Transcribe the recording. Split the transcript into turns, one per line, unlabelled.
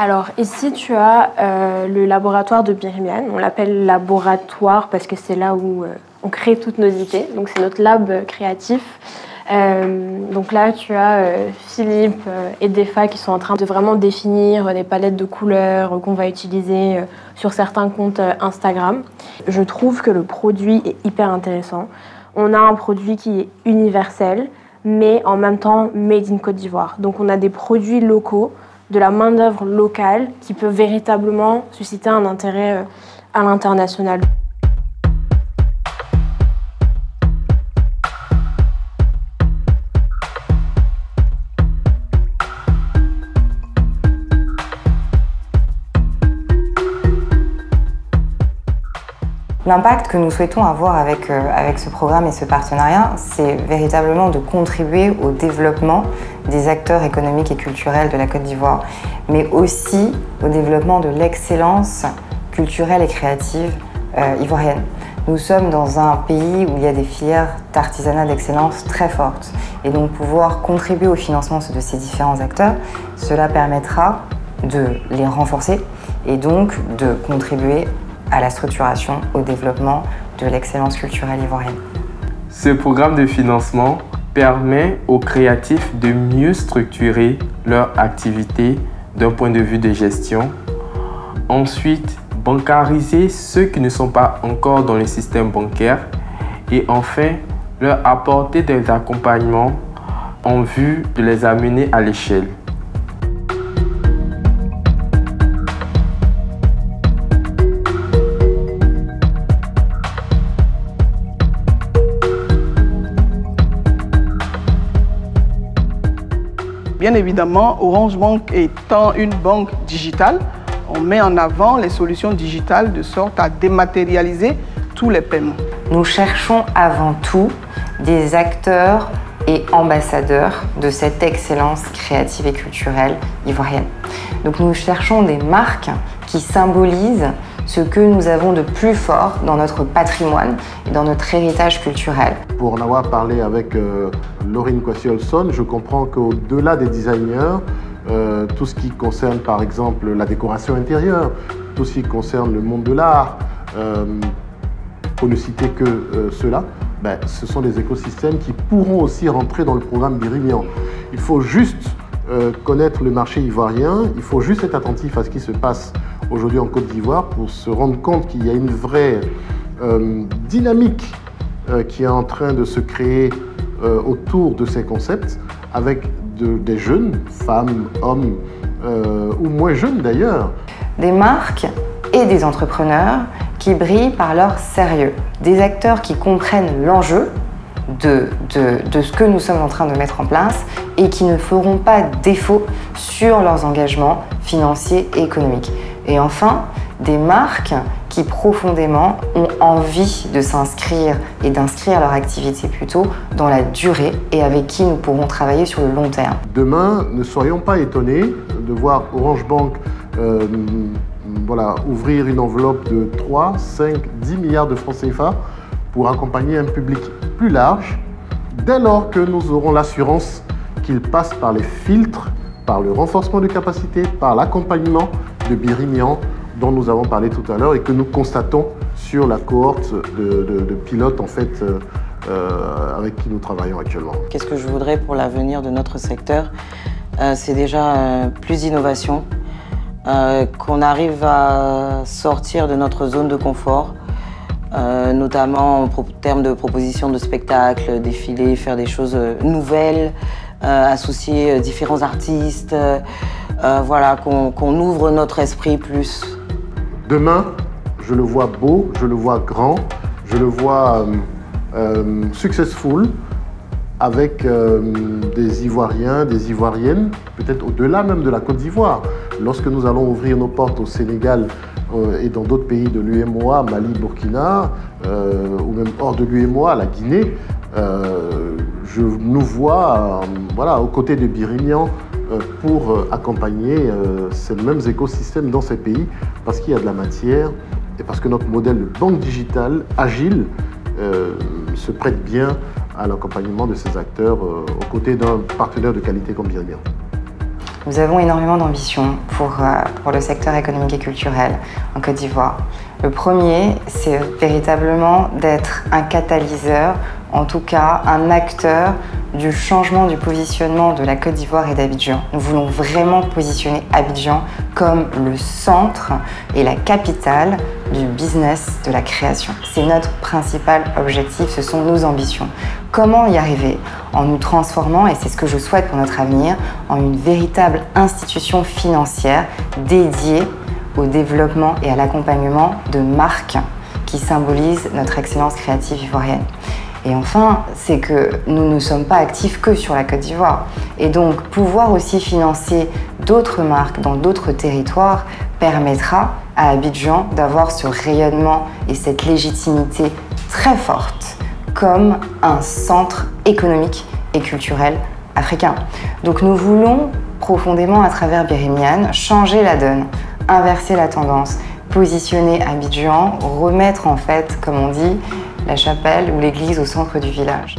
Alors ici tu as le laboratoire de Birimian. On l'appelle laboratoire parce que c'est là où on crée toutes nos idées. Donc c'est notre lab créatif. Donc là tu as Philippe et Defa qui sont en train de vraiment définir des palettes de couleurs qu'on va utiliser sur certains comptes Instagram. Je trouve que le produit est hyper intéressant. On a un produit qui est universel mais en même temps made in Côte d'Ivoire. Donc on a des produits locaux, de la main-d'œuvre locale qui peut véritablement susciter un intérêt à l'international.
L'impact que nous souhaitons avoir avec ce programme et ce partenariat, c'est véritablement de contribuer au développement des acteurs économiques et culturels de la Côte d'Ivoire, mais aussi au développement de l'excellence culturelle et créative ivoirienne. Nous sommes dans un pays où il y a des filières d'artisanat d'excellence très fortes, et donc pouvoir contribuer au financement de ces différents acteurs, cela permettra de les renforcer et donc de contribuer à la structuration, au développement de l'excellence culturelle ivoirienne.
Ce programme de financement permet aux créatifs de mieux structurer leur activité d'un point de vue de gestion. Ensuite, bancariser ceux qui ne sont pas encore dans le système bancaire. Et enfin, leur apporter des accompagnements en vue de les amener à l'échelle.
Bien évidemment, Orange Bank étant une banque digitale, on met en avant les solutions digitales de sorte à dématérialiser tous les paiements.
Nous cherchons avant tout des acteurs et ambassadeurs de cette excellence créative et culturelle ivoirienne. Donc nous cherchons des marques qui symbolisent ce que nous avons de plus fort dans notre patrimoine et dans notre héritage culturel.
Pour en avoir parlé avec Laurine Kwasi-Olson, je comprends qu'au-delà des designers, tout ce qui concerne par exemple la décoration intérieure, tout ce qui concerne le monde de l'art, pour ne citer que cela, ce sont des écosystèmes qui pourront aussi rentrer dans le programme Birimian. Il faut juste connaître le marché ivoirien, il faut juste être attentif à ce qui se passe aujourd'hui en Côte d'Ivoire pour se rendre compte qu'il y a une vraie dynamique qui est en train de se créer autour de ces concepts avec des jeunes, femmes, hommes ou moins jeunes d'ailleurs.
Des marques et des entrepreneurs qui brillent par leur sérieux. Des acteurs qui comprennent l'enjeu de ce que nous sommes en train de mettre en place et qui ne feront pas défaut sur leurs engagements financiers et économiques. Et enfin, des marques qui profondément ont envie de s'inscrire et d'inscrire leur activité plutôt dans la durée et avec qui nous pourrons travailler sur le long terme.
Demain, ne soyons pas étonnés de voir Orange Bank ouvrir une enveloppe de 3, 5, 10 milliards de francs CFA pour accompagner un public plus large, dès lors que nous aurons l'assurance qu'il passe par les filtres, par le renforcement de capacité, par l'accompagnement de Birimian dont nous avons parlé tout à l'heure et que nous constatons sur la cohorte de pilotes en fait, avec qui nous travaillons actuellement.
Qu'est-ce que je voudrais pour l'avenir de notre secteur? C'est déjà plus d'innovation, qu'on arrive à sortir de notre zone de confort, notamment en termes de propositions de spectacles, défilés, faire des choses nouvelles, associer différents artistes, voilà, qu'on ouvre notre esprit plus.
Demain, je le vois beau, je le vois grand, je le vois successful, avec des Ivoiriens, des Ivoiriennes, peut-être au-delà même de la Côte d'Ivoire. Lorsque nous allons ouvrir nos portes au Sénégal et dans d'autres pays de l'UEMOA, Mali, Burkina, ou même hors de l'UEMOA, la Guinée, je nous vois aux côtés de Birimian pour accompagner ces mêmes écosystèmes dans ces pays, parce qu'il y a de la matière et parce que notre modèle de banque digitale agile se prête bien à l'accompagnement de ces acteurs aux côtés d'un partenaire de qualité comme Birimian.
Nous avons énormément d'ambition pour le secteur économique et culturel en Côte d'Ivoire. Le premier, c'est véritablement d'être un catalyseur, en tout cas un acteur du changement du positionnement de la Côte d'Ivoire et d'Abidjan. Nous voulons vraiment positionner Abidjan comme le centre et la capitale du business de la création. C'est notre principal objectif, ce sont nos ambitions. Comment y arriver? En nous transformant, et c'est ce que je souhaite pour notre avenir, en une véritable institution financière dédiée au développement et à l'accompagnement de marques qui symbolisent notre excellence créative ivoirienne. Et enfin, c'est que nous ne sommes pas actifs que sur la Côte d'Ivoire. Et donc, pouvoir aussi financer d'autres marques dans d'autres territoires permettra à Abidjan d'avoir ce rayonnement et cette légitimité très forte comme un centre économique et culturel africain. Donc nous voulons profondément, à travers Birimian, changer la donne, inverser la tendance, positionner Abidjan, remettre en fait, comme on dit, la chapelle ou l'église au centre du village.